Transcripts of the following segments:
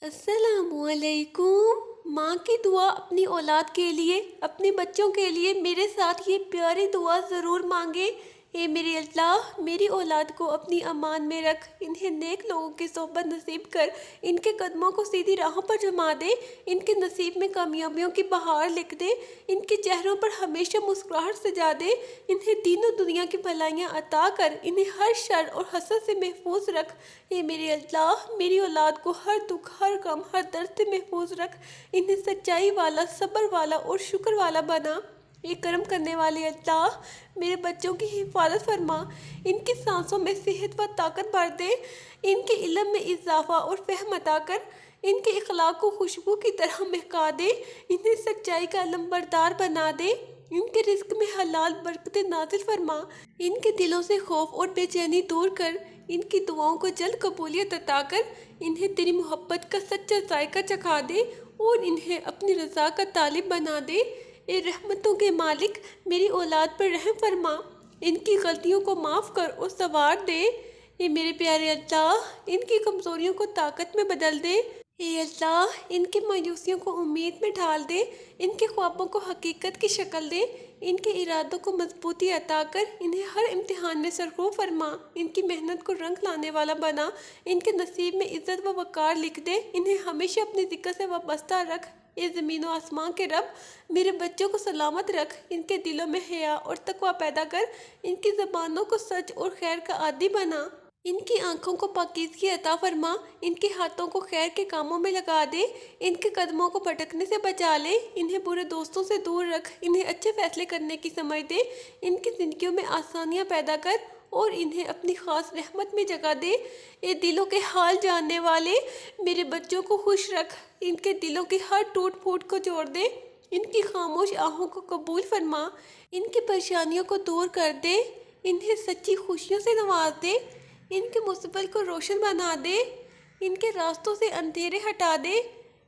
السلام علیکم۔ ماں کی دعا اپنی اولاد کے لیے، اپنے بچوں کے لیے میرے ساتھ یہ پیاری دعا ضرور مانگے۔ اے میرے اللہ، میری اولاد کو اپنی امان میں رکھ، انہیں نیک لوگوں کی صحبت نصیب کر، ان کے قدموں کو سیدھی راہوں پر جما دے، ان کے نصیب میں کامیابیوں کی بہار لکھ دے، ان کے چہروں پر ہمیشہ مسکراہٹ سجا دے، انہیں دین و دنیا کی بھلائیاں عطا کر، انہیں ہر شر اور حسد سے محفوظ رکھ۔ اے میرے اللہ، میری اولاد کو ہر دکھ، ہر غم، ہر درد سے محفوظ رکھ، انہیں سچائی والا، صبر والا اور شکر والا بنا۔ اے کرم کرنے والے اللہ، میرے بچوں کی حفاظت فرما، ان کی سانسوں میں صحت و طاقت بھر دے، ان کے علم میں اضافہ اور فہم عطا کر، ان کے اخلاق کو خوشبو کی طرح مہکا دے، انہیں سچائی کا علمبردار بنا دے، ان کے رزق میں حلال برکتیں نازل فرما، ان کے دلوں سے خوف اور بے چینی دور کر، ان کی دعاؤں کو جلد قبولیت عطا کر، انہیں تیری محبت کا سچا ذائقہ چکھا دے اور انہیں اپنی رضا کا طالب بنا دے۔ اے رحمتوں کے مالک، میری اولاد پر رحم فرما، ان کی غلطیوں کو معاف کر اور سنوار دے۔ اے میرے پیارے اللہ، ان کی کمزوریوں کو طاقت میں بدل دے۔ اے اللہ، ان کی مایوسیوں کو امید میں ڈھال دے، ان کے خوابوں کو حقیقت کی شکل دے، ان کے ارادوں کو مضبوطی عطا کر، انہیں ہر امتحان میں سرخرو فرما، ان کی محنت کو رنگ لانے والا بنا، ان کے نصیب میں عزت و وقار لکھ دے، انہیں ہمیشہ اپنی ذکر سے وابستہ رکھ۔ اے زمین و آسمان کے رب، میرے بچوں کو سلامت رکھ، ان کے دلوں میں حیا اور تقوی پیدا کر، ان کی زبانوں کو سچ اور خیر کا عادی بنا، ان کی آنکھوں کو پاکیزگی عطا فرما، ان کے ہاتھوں کو خیر کے کاموں میں لگا دے، ان کے قدموں کو بھٹکنے سے بچا لے، انہیں برے دوستوں سے دور رکھ، انہیں اچھے فیصلے کرنے کی سمجھ دے، ان کی زندگیوں میں آسانیاں پیدا کر اور انہیں اپنی خاص رحمت میں جگہ دے۔ اے دلوں کے حال جاننے والے، میرے بچوں کو خوش رکھ، ان کے دلوں کی ہر ٹوٹ پھوٹ کو جوڑ دے، ان کی خاموش آہوں کو قبول فرما، ان کی پریشانیوں کو دور کر دے، انہیں سچی خوشیوں سے نواز دے، ان کے مستقبل کو روشن بنا دے، ان کے راستوں سے اندھیرے ہٹا دے۔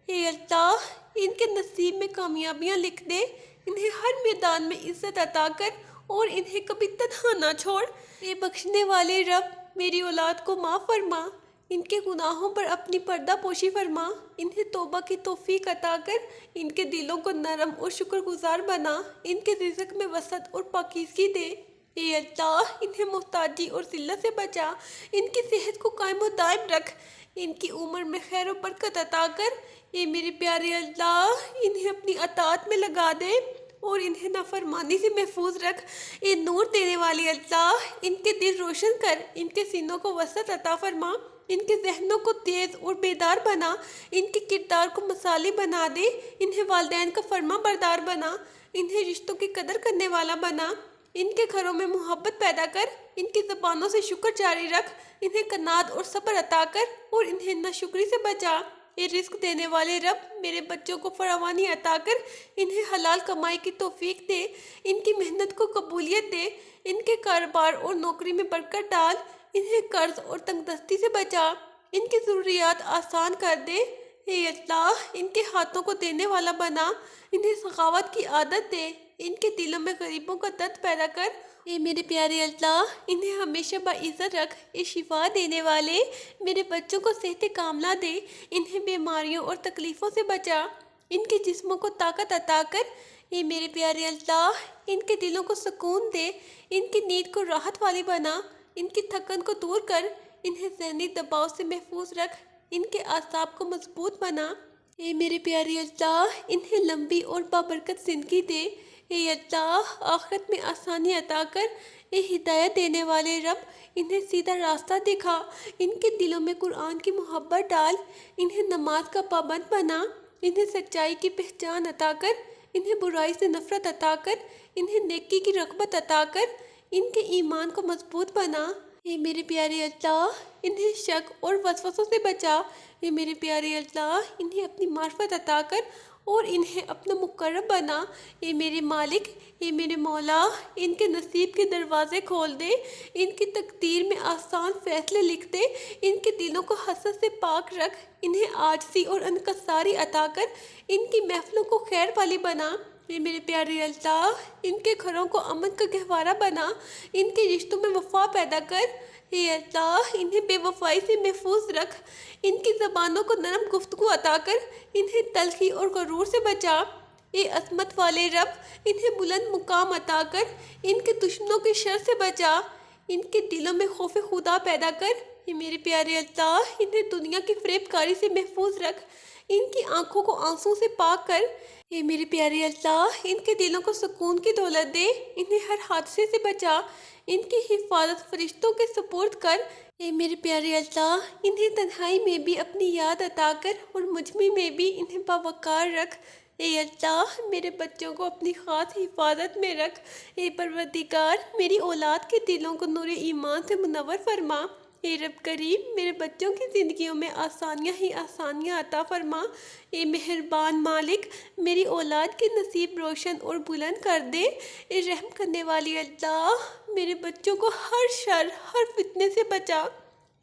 اے اللہ، ان کے نصیب میں کامیابیاں لکھ دے، انہیں ہر میدان میں عزت عطا کر اور انہیں کبھی تنہا نہ چھوڑ۔ اے بخشنے والے رب، میری اولاد کو معاف فرما، ان کے گناہوں پر اپنی پردہ پوشی فرما، انہیں توبہ کی توفیق عطا کر، ان کے دلوں کو نرم اور شکر گزار بنا، ان کے رزق میں وسعت اور پاکیزگی دے۔ اے اللہ، انہیں محتاجی اور ذلت سے بچا، ان کی صحت کو قائم و دائم رکھ، ان کی عمر میں خیر و برکت عطا کر۔ اے میرے پیارے اللہ، انہیں اپنی اطاعت میں لگا دے اور انہیں نافرمانی سے محفوظ رکھ۔ اے نور دینے والے اللہ، ان کے دل روشن کر، ان کے سینوں کو وسعت عطا فرما، ان کے ذہنوں کو تیز اور بیدار بنا، ان کے کردار کو مثالی بنا دے، انہیں والدین کا فرما بردار بنا، انہیں رشتوں کی قدر کرنے والا بنا، ان کے گھروں میں محبت پیدا کر، ان کی زبانوں سے شکر جاری رکھ، انہیں قناعت اور صبر عطا کر اور انہیں ناشکری سے بچا۔ اے رزق دینے والے رب، میرے بچوں کو فراوانی عطا کر، انہیں حلال کمائی کی توفیق دے، ان کی محنت کو قبولیت دے، ان کے کاروبار اور نوکری میں برکت ڈال، انہیں قرض اور تنگ دستی سے بچا، ان کی ضروریات آسان کر دے۔ اے اللہ، ان کے ہاتھوں کو دینے والا بنا، انہیں سخاوت کی عادت دے، ان کے دلوں میں غریبوں کا درد پیدا کر۔ اے میرے پیارے اللہ، انہیں ہمیشہ باعزت رکھ۔ اے شفا دینے والے، میرے بچوں کو صحت کاملہ دے، انہیں بیماریوں اور تکلیفوں سے بچا، ان کے جسموں کو طاقت عطا کر۔ اے میرے پیارے اللہ، ان کے دلوں کو سکون دے، ان کی نیند کو راحت والی بنا، ان کی تھکن کو دور کر، انہیں ذہنی دباؤ سے محفوظ رکھ، ان کے اعصاب کو مضبوط بنا۔ اے میرے پیارے اللہ، انہیں لمبی اور بابرکت زندگی دے۔ اے اللہ، آخرت میں آسانی عطا کر۔ اے ہدایت دینے والے رب، انہیں سیدھا راستہ دکھا، ان کے دلوں میں قرآن کی محبت ڈال، انہیں نماز کا پابند بنا، انہیں سچائی کی پہچان عطا کر، انہیں برائی سے نفرت عطا کر، انہیں نیکی کی رغبت عطا کر، ان کے ایمان کو مضبوط بنا۔ اے میرے پیارے اللہ، انہیں شک اور وسوسوں سے بچا۔ اے میرے پیارے اللہ، انہیں اپنی معرفت عطا کر اور انہیں اپنا مقرب بنا۔ اے میرے مالک، اے میرے مولا، ان کے نصیب کے دروازے کھول دے، ان کی تقدیر میں آسان فیصلے لکھ دے، ان کے دلوں کو حسد سے پاک رکھ، انہیں عاجزی اور انکساری عطا کر، ان کی محفلوں کو خیر والی بنا۔ اے میرے پیارے اللہ، ان کے گھروں کو امن کا گہوارہ بنا، ان کے رشتوں میں وفا پیدا کر۔ اے اللہ انہیں بے وفائی سے محفوظ رکھ، ان کی زبانوں کو نرم گفتگو عطا کر انہیں تلخی اور غرور سے بچا۔ اے عظمت والے رب انہیں بلند مقام عطا کر ان کے دشمنوں کے شر سے بچا، ان کے دلوں میں خوف خدا پیدا کر۔ اے میرے پیارے اللہ انہیں دنیا کی فریب کاری سے محفوظ رکھ، ان کی آنکھوں کو آنسوں سے پاک کر۔ اے میرے پیارے اللہ ان کے دلوں کو سکون کی دولت دے، انہیں ہر حادثے سے بچا، ان کی حفاظت فرشتوں کے سپرد کر۔ اے میرے پیارے اللہ انہیں تنہائی میں بھی اپنی یاد عطا کر اور مجمع میں بھی انہیں باوقار رکھ۔ اے اللہ میرے بچوں کو اپنی خاص حفاظت میں رکھ۔ اے پروردگار میری اولاد کے دلوں کو نور ایمان سے منور فرما۔ اے رب کریم میرے بچوں کی زندگیوں میں آسانیاں ہی آسانیاں عطا فرما۔ اے مہربان مالک میری اولاد کے نصیب روشن اور بلند کر دے۔ اے رحم کرنے والی اللہ میرے بچوں کو ہر شر ہر فتنے سے بچا۔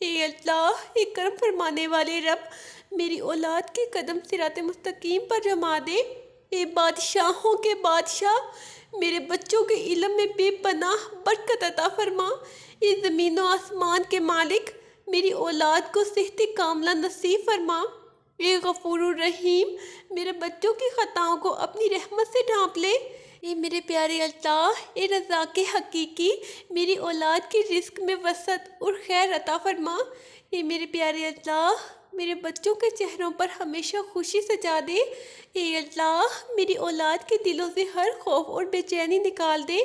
اے اللہ اے کرم فرمانے والے رب میری اولاد کے قدم صراط مستقیم پر جما دے۔ اے بادشاہوں کے بادشاہ میرے بچوں کے علم میں بے پناہ برکت عطا فرما۔ اے زمین و آسمان کے مالک میری اولاد کو صحت کاملہ نصیب فرما۔ اے غفور الرحیم میرے بچوں کی خطاؤں کو اپنی رحمت سے ڈھانپ لے۔ اے میرے پیارے اللہ اے رزاق حقیقی میری اولاد کی رزق میں وسعت اور خیر عطا فرما۔ اے میرے پیارے اللہ میرے بچوں کے چہروں پر ہمیشہ خوشی سجا دے۔ اے اللہ میری اولاد کے دلوں سے ہر خوف اور بے چینی نکال دے۔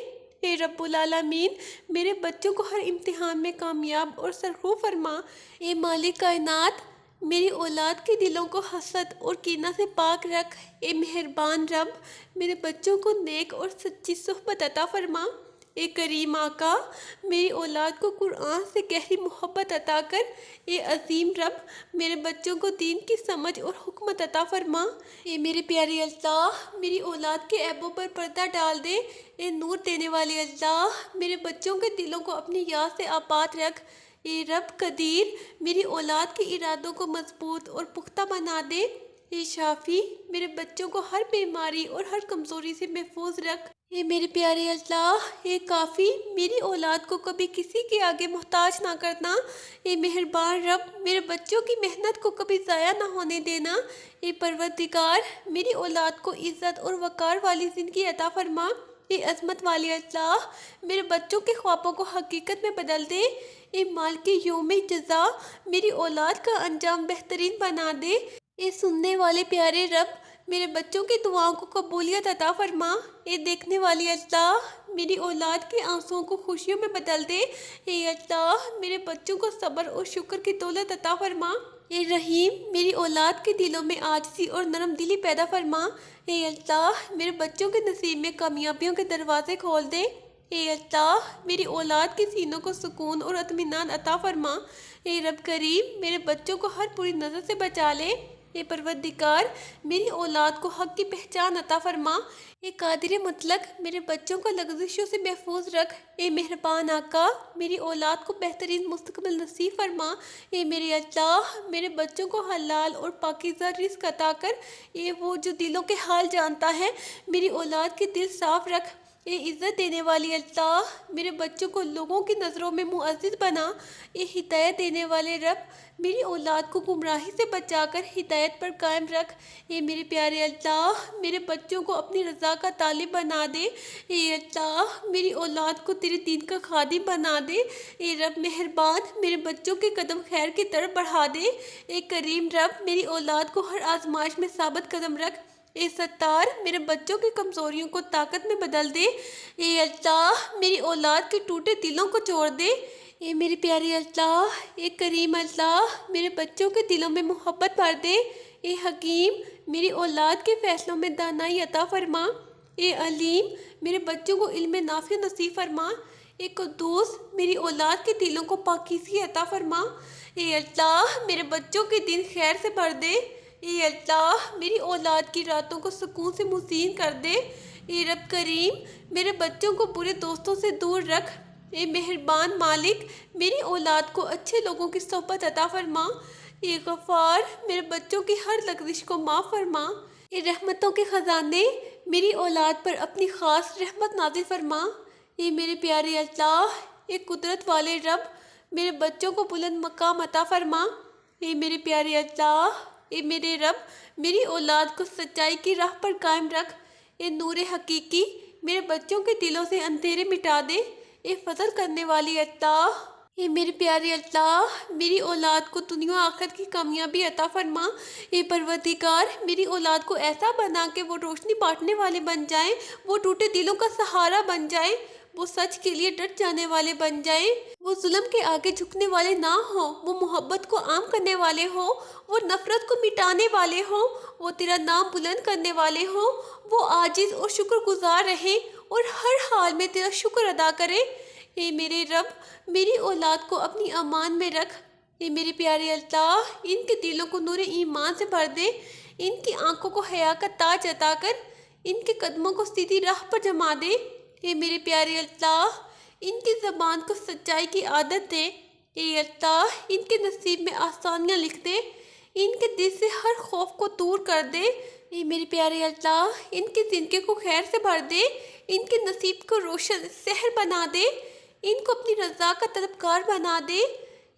اے رب العالمین میرے بچوں کو ہر امتحان میں کامیاب اور سرخرو فرما۔ اے مالک کائنات میری اولاد کے دلوں کو حسد اور کینہ سے پاک رکھ۔ اے مہربان رب میرے بچوں کو نیک اور سچی صحبت عطا فرما۔ اے کریم آقا میری اولاد کو قرآن سے گہری محبت عطا کر۔ اے عظیم رب میرے بچوں کو دین کی سمجھ اور حکمت عطا فرما۔ اے میرے پیارے اللہ میری اولاد کے عیبوں پر پردہ ڈال دے۔ اے نور دینے والے اللہ میرے بچوں کے دلوں کو اپنی یاد سے آباد رکھ۔ اے رب قدیر میری اولاد کے ارادوں کو مضبوط اور پختہ بنا دے۔ اے شافی میرے بچوں کو ہر بیماری اور ہر کمزوری سے محفوظ رکھ۔ اے میرے پیارے اللہ اے کافی میری اولاد کو کبھی کسی کے آگے محتاج نہ کرنا۔ اے مہربان رب میرے بچوں کی محنت کو کبھی ضائع نہ ہونے دینا۔ اے پروردگار میری اولاد کو عزت اور وقار والی زندگی عطا فرما۔ اے عظمت والے اللہ میرے بچوں کے خوابوں کو حقیقت میں بدل دے۔ اے مالک یوم جزا میری اولاد کا انجام بہترین بنا دے۔ اے سننے والے پیارے رب میرے بچوں کی دعاؤں کو قبولیت عطا فرما۔ اے دیکھنے والی اللہ میری اولاد کے آنسوؤں کو خوشیوں میں بدل دے۔ اے اللہ میرے بچوں کو صبر اور شکر کی دولت عطا فرما۔ اے رحیم میری اولاد کے دلوں میں عاجزی اور نرم دلی پیدا فرما۔ اے اللہ میرے بچوں کے نصیب میں کامیابیوں کے دروازے کھول دے۔ اے اللہ میری اولاد کے سینوں کو سکون اور اطمینان عطا فرما۔ اے رب کریم میرے بچوں کو ہر بری نظر سے بچا لے۔ اے پروردگار میری اولاد کو حق کی پہچان عطا فرما۔ اے قادر مطلق میرے بچوں کو لغزشوں سے محفوظ رکھ۔ اے مہربان آقا میری اولاد کو بہترین مستقبل نصیب فرما۔ اے میرے اللہ میرے بچوں کو حلال اور پاکیزہ رزق عطا کر۔ اے وہ جو دلوں کے حال جانتا ہے میری اولاد کے دل صاف رکھ۔ اے عزت دینے والی اللہ میرے بچوں کو لوگوں کی نظروں میں معزز بنا۔ اے ہدایت دینے والے رب میری اولاد کو گمراہی سے بچا کر ہدایت پر قائم رکھ۔ اے میرے پیارے اللہ میرے بچوں کو اپنی رضا کا طالب بنا دے۔ اے اللہ میری اولاد کو تیرے دین کا خادم بنا دے۔ اے رب مہربان میرے بچوں کے قدم خیر کی طرف بڑھا دے۔ اے کریم رب میری اولاد کو ہر آزمائش میں ثابت قدم رکھ۔ اے ستار میرے بچوں کی کمزوریوں کو طاقت میں بدل دے۔ اے اللہ میری اولاد کے ٹوٹے دلوں کو جوڑ دے۔ اے میرے پیارے اللہ اے کریم اللہ میرے بچوں کے دلوں میں محبت بھر دے۔ اے حکیم میری اولاد کے فیصلوں میں دانائی عطا فرما۔ اے علیم میرے بچوں کو علم نافع نصیب فرما۔ اے قدوس میری اولاد کے دلوں کو پاکیزگی عطا فرما۔ اے اللہ میرے بچوں کے دن خیر سے بھر دے۔ اے اللہ میری اولاد کی راتوں کو سکون سے مزین کر دے۔ اے رب کریم میرے بچوں کو برے دوستوں سے دور رکھ۔ اے مہربان مالک میری اولاد کو اچھے لوگوں کی صحبت عطا فرما۔ اے غفار میرے بچوں کی ہر لغزش کو معاف فرما۔ اے رحمتوں کے خزانے میری اولاد پر اپنی خاص رحمت نازل فرما۔ اے میرے پیارے اللہ اے قدرت والے رب میرے بچوں کو بلند مقام عطا فرما۔ اے میرے پیارے اللہ، اے میرے رب، میری اولاد کو سچائی کی راہ پر قائم رکھ۔ اے نور حقیقی، میرے بچوں کے دلوں سے اندھیرے مٹا دے۔ اے فضل کرنے والی اللہ، اے میرے پیارے اللہ، میری اولاد کو دنیا و آخرت کی کامیابی عطا فرما۔ اے پروردگار، میری اولاد کو ایسا بنا کہ وہ روشنی بانٹنے والے بن جائیں، وہ ٹوٹے دلوں کا سہارا بن جائیں، وہ سچ کے لیے ڈٹ جانے والے بن جائیں، وہ ظلم کے آگے جھکنے والے نہ ہوں، وہ محبت کو عام کرنے والے ہوں، وہ نفرت کو مٹانے والے ہوں، وہ تیرا نام بلند کرنے والے ہوں، وہ عاجز اور شکر گزار رہیں اور ہر حال میں تیرا شکر ادا کریں۔ اے میرے رب، میری اولاد کو اپنی امان میں رکھ۔ اے میرے پیارے اللہ، ان کے دلوں کو نور ایمان سے بھر دے، ان کی آنکھوں کو حیا کا تاج عطا کر، ان کے قدموں کو سیدھی راہ پر جما دے۔ اے میرے پیارے اللہ، ان کی زبان کو سچائی کی عادت دے۔ اے اللہ، ان کے نصیب میں آسانیاں لکھ دے، ان کے دل سے ہر خوف کو دور کر دے۔ اے میرے پیارے اللہ، ان کی زندگی کو خیر سے بھر دے، ان کے نصیب کو روشن سحر بنا دے، ان کو اپنی رضا کا طلبگار بنا دے۔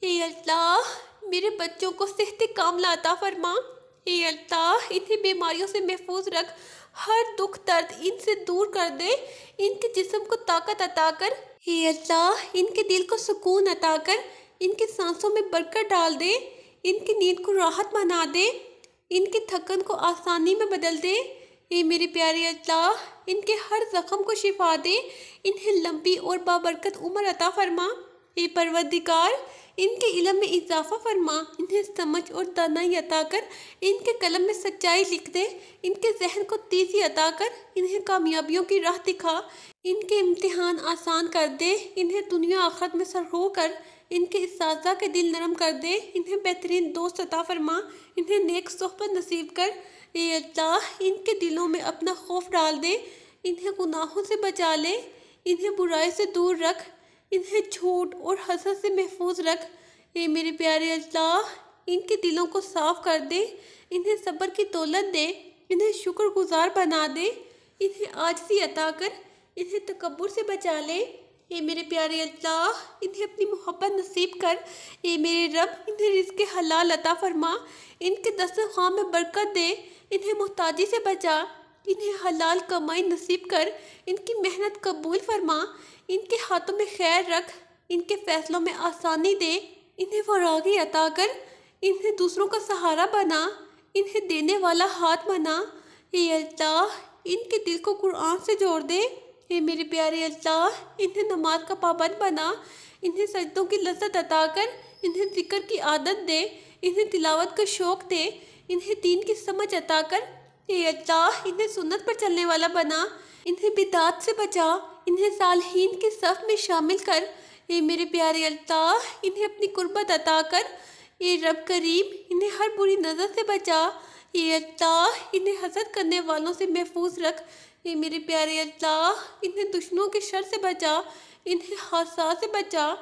اے اللہ، میرے بچوں کو صحت کاملہ عطا فرما۔ اے اللہ، انہیں بیماریوں سے محفوظ رکھ، ہر دکھ درد ان سے دور کر دے، ان کے جسم کو طاقت عطا کر۔ اے اللہ، ان کے دل کو سکون عطا کر، ان کے سانسوں میں برکت ڈال دے، ان کی نیند کو راحت بنا دے، ان کی تھکن کو آسانی میں بدل دے۔ اے میرے پیارے اللہ، ان کے ہر زخم کو شفا دے، انہیں لمبی اور بابرکت عمر عطا فرما۔ اے پروردگار، ان کے علم میں اضافہ فرما، انہیں سمجھ اور دانائی عطا کر، ان کے قلم میں سچائی لکھ دے، ان کے ذہن کو تیزی عطا کر، انہیں کامیابیوں کی راہ دکھا، ان کے امتحان آسان کر دے، انہیں دنیا آخرت میں سرخو کر، ان کے اساتذہ کے دل نرم کر دے، انہیں بہترین دوست عطا فرما، انہیں نیک صحبت نصیب کر۔ اے اللہ، ان کے دلوں میں اپنا خوف ڈال دے، انہیں گناہوں سے بچا لے، انہیں برائی سے دور رکھ، انہیں جھوٹ اور حسد سے محفوظ رکھ۔ اے میرے پیارے اللہ، ان کے دلوں کو صاف کر دے، انہیں صبر کی دولت دے، انہیں شکر گزار بنا دے، انہیں عاجزی عطا کر، انہیں تکبر سے بچا لے۔ اے میرے پیارے اللہ، انہیں اپنی محبت نصیب کر۔ اے میرے رب، انہیں رزق حلال عطا فرما، ان کے دسترخوان میں برکت دے، انہیں محتاجی سے بچا، انہیں حلال کمائی نصیب کر، ان کی محنت قبول فرما، ان کے ہاتھوں میں خیر رکھ، ان کے فیصلوں میں آسانی دے، انہیں فراغی عطا کر، انہیں دوسروں کا سہارا بنا، انہیں دینے والا ہاتھ بنا۔ اے اللہ، ان کے دل کو قرآن سے جوڑ دے۔ اے میرے پیارے اللہ، انہیں نماز کا پابند بنا، انہیں سجدوں کی لذت عطا کر، انہیں ذکر کی عادت دے، انہیں تلاوت کا شوق دے، انہیں دین کی سمجھ عطا کر۔ اے اللہ، انہیں سنت پر چلنے والا بنا، انہیں بدعات سے بچا، انہیں صالحین کے صف میں شامل کر۔ اے میرے پیارے اللہ، انہیں اپنی قربت عطا کر۔ اے رب کریم، انہیں ہر بری نظر سے بچا۔ اے اللہ، انہیں حسد کرنے والوں سے محفوظ رکھ۔ اے میرے پیارے اللہ، انہیں دشمنوں کے شر سے بچا، انہیں حادثات سے بچا،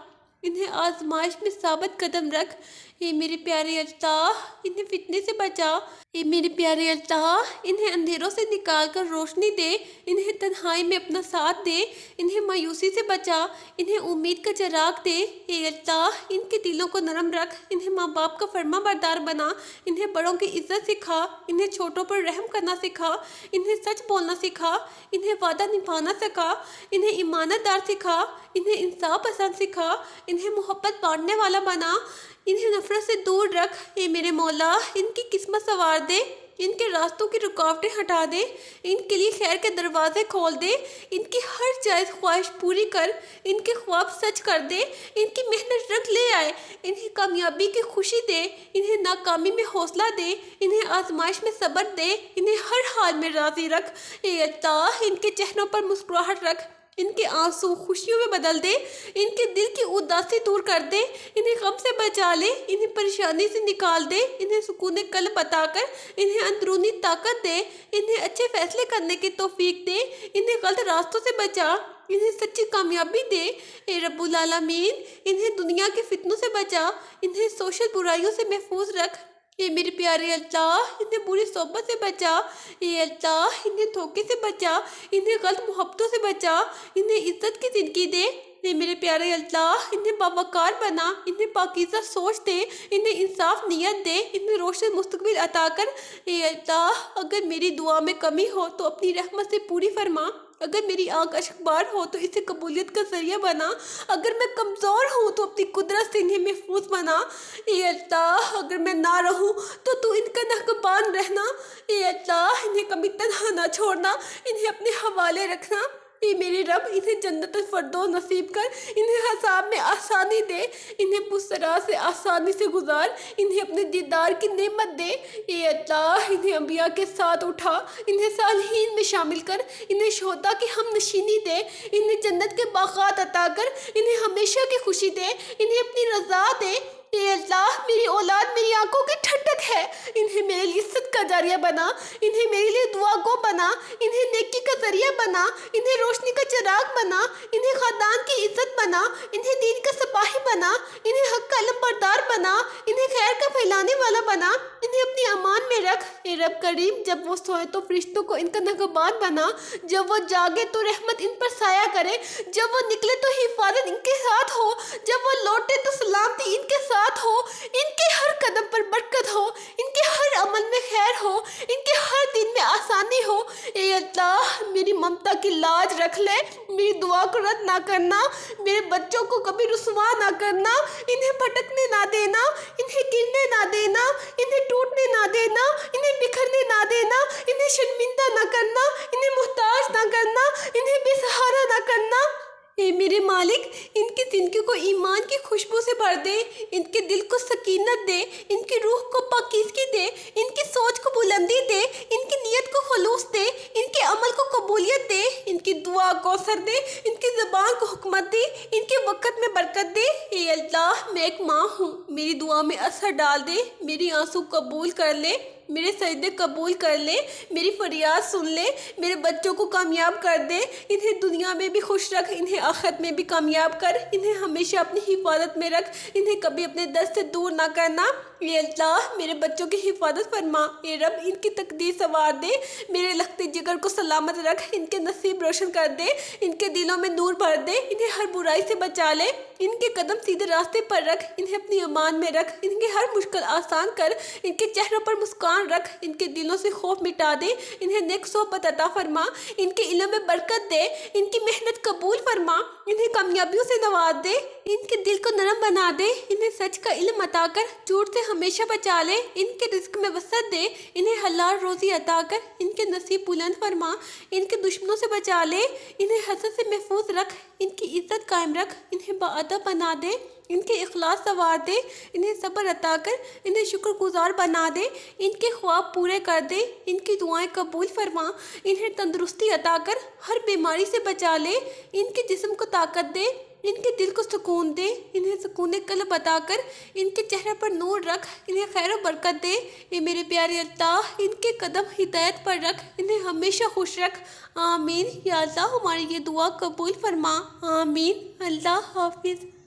انہیں آزمائش میں ثابت قدم رکھ۔ اے میرے پیارے اللہ، انہیں فتنے سے بچا۔ اے میرے پیارے اللہ، انہیں اندھیروں سے نکال کر روشنی دے، انہیں تنہائی میں اپنا ساتھ دے، انہیں مایوسی سے بچا، انہیں امید کا چراغ دے۔ اے اللہ، ان کے دلوں کو نرم رکھ، انہیں ماں باپ کا فرما بردار بنا، انہیں بڑوں کی عزت سکھا، انہیں چھوٹوں پر رحم کرنا سکھا، انہیں سچ بولنا سکھا، انہیں وعدہ نبھانا سکھا، انہیں ایمانت دار سکھا، انہیں انصاف پسند سکھا، انہیں محبت بانٹنے والا بنا، انہیں نفرت سے دور رکھ۔ اے میرے مولا، ان کی قسمت سنوار دے، ان کے راستوں کی رکاوٹیں ہٹا دے، ان کے لیے خیر کے دروازے کھول دے، ان کی ہر جائز خواہش پوری کر، ان کے خواب سچ کر دے، ان کی محنت رنگ لے آئے، انہیں کامیابی کی خوشی دے، انہیں ناکامی میں حوصلہ دے، انہیں آزمائش میں صبر دے، انہیں ہر حال میں راضی رکھ۔ اے اللہ، ان کے چہروں پر مسکراہٹ رکھ، ان کے آنسو خوشیوں میں بدل دے، ان کے دل کی اداسی دور کر دے، انہیں غم سے بچا لے، انہیں پریشانی سے نکال دے، انہیں سکون قلب عطا کر، انہیں اندرونی طاقت دے، انہیں اچھے فیصلے کرنے کی توفیق دے، انہیں غلط راستوں سے بچا، انہیں سچی کامیابی دے۔ اے رب العالمین، انہیں دنیا کے فتنوں سے بچا، انہیں سوشل برائیوں سے محفوظ رکھ۔ اے میرے پیارے اللہ، انہیں بری صحبت سے بچا۔ اے اللہ، انہیں دھوکے سے بچا، انہیں غلط محبتوں سے بچا، انہیں عزت کی زندگی دے، میرے پیارے اللہ انہیں باوقار بنا، انہیں پاکیزہ سوچ دے، انہیں انصاف نیت دے، انہیں روشن مستقبل عطا کر۔ اے اللہ اگر میری دعا میں کمی ہو تو اپنی رحمت سے پوری فرما، اگر میری آنکھ اشکبار ہو تو اسے قبولیت کا ذریعہ بنا، اگر میں کمزور ہوں تو اپنی قدرت سے انہیں محفوظ بنا۔ اے اللہ اگر میں نہ رہوں تو ان کا نگہبان رہنا۔ اے اللہ انہیں کبھی تنہا نہ چھوڑنا، انہیں اپنے حوالے رکھنا۔ اے میرے رب انہیں جنت الفردوس نصیب کر، انہیں حساب میں آسانی دے، انہیں پسرا سے آسانی سے گزار، انہیں اپنے دیدار کی نعمت دے۔ اے اللہ انہیں انبیاء کے ساتھ اٹھا، انہیں صالحین میں شامل کر، انہیں شہداء کی ہم نشینی دے، انہیں جنت کے باغات عطا کر، انہیں ہمیشہ کی خوشی دے، انہیں اپنی رضا دے۔ اے اللہ میری اولاد میری آنکھوں کی ٹھنڈک ہے، انہیں میرے لیے صدقہ کا جاریہ بنا، انہیں میرے لیے دعا گو بنا، انہیں نیکی کا ذریعہ بنا، انہیں روشنی کا چراغ بنا، انہیں خاندان کی عزت بنا، انہیں دین کا سپاہی بنا، انہیں حق کا علم بردار بنا، انہیں خیر کا پھیلانے والا بنا، انہیں اپنی امان میں رکھ۔ اے رب کریم جب وہ سوئے تو فرشتوں کو ان کا نگہبان بنا، جب وہ جاگے تو رحمت ان پر سایہ کرے، جب وہ نکلے تو حفاظت ان کے ساتھ ہو، جب وہ لوٹے تو سلامتی ان کے ساتھ ہو، ان کے ہر قدم پر برکت ہو، ان کے ہر عمل میں خیر ہو، ان کے ہر دن میں آسانی ہو۔ اے اللہ میری ممتا کی لاج رکھ لے، میری دعا کو رد نہ کرنا، میرے بچوں کو کبھی رسوا نہ کرنا، انہیں بھٹکنے نہ دینا، انہیں گرنے نہ دینا، انہیں ٹوٹنے نہ دینا، انہیں بکھرنے نہ دینا، انہیں شرمندہ نہ کرنا، انہیں محتاج نہ کرنا، انہیں بے سہارا نہ کرنا۔ اے میرے مالک ان کی زندگی کو ایمان کی خوشبو سے بھر دے، ان کے دل کو سکینت دے، ان کی روح کو پاکیزگی دے، ان کی سوچ کو بلندی دے، ان کی نیت کو خلوص دے، ان کے عمل کو قبولیت دے، ان کی دعا کو اثر دے، ان کی زبان کو حکمت دے، ان کے وقت میں برکت دے۔ اے اللہ میں ایک ماں ہوں، میری دعا میں اثر ڈال دے، میری آنسو قبول کر لے، میرے سجدے قبول کر لے، میری فریاد سن لے، میرے بچوں کو کامیاب کر دے، انہیں دنیا میں بھی خوش رکھ، انہیں آخرت میں بھی کامیاب کر، انہیں ہمیشہ اپنی حفاظت میں رکھ، انہیں کبھی اپنے دست سے دور نہ کرنا۔ اے اللہ میرے بچوں کی حفاظت فرما، اے رب ان کی تقدیر سنوار دے، میرے لختے جگر کو سلامت رکھ، ان کے نصیب روشن کر دے، ان کے دلوں میں نور بھر دے، انہیں ہر برائی سے بچا لے، ان کے قدم سیدھے راستے پر رکھ، انہیں اپنی امان میں رکھ، ان کے ہر مشکل آسان کر، ان کے چہروں پر مسکان رکھ، ان کے دلوں سے خوف مٹا دے، انہیں نیک صحبت عطا فرما، ان کے علم میں برکت دے، ان کی محنت قبول فرما، انہیں کامیابیوں سے نواز دے، ان کے دل کو نرم بنا دے، انہیں سچ کا علم عطا کر، جھوٹ سے ہمیشہ بچا لے، ان کے رزق میں وسعت دے، انہیں حلال روزی عطا کر، ان کے نصیب بلند فرما، ان کے دشمنوں سے بچا لے، انہیں حسد سے محفوظ رکھ، ان کی عزت قائم رکھ، انہیں باادب بنا دے، ان کے اخلاص سنوار دے، انہیں صبر عطا کر، انہیں شکر گزار بنا دے، ان کے خواب پورے کر دے، ان کی دعائیں قبول فرما، انہیں تندرستی عطا کر، ہر بیماری سے بچا لے، ان کے جسم کو طاقت دے، ان کے دل کو سکون دے، انہیں سکون قلب عطا کر، ان کے چہرے پر نور رکھ، انہیں خیر و برکت دے۔ اے میرے پیارے اللہ ان کے قدم ہدایت پر رکھ، انہیں ہمیشہ خوش رکھ۔ آمین۔ یا اللہ ہماری یہ دعا قبول فرما۔ آمین۔ اللہ حافظ۔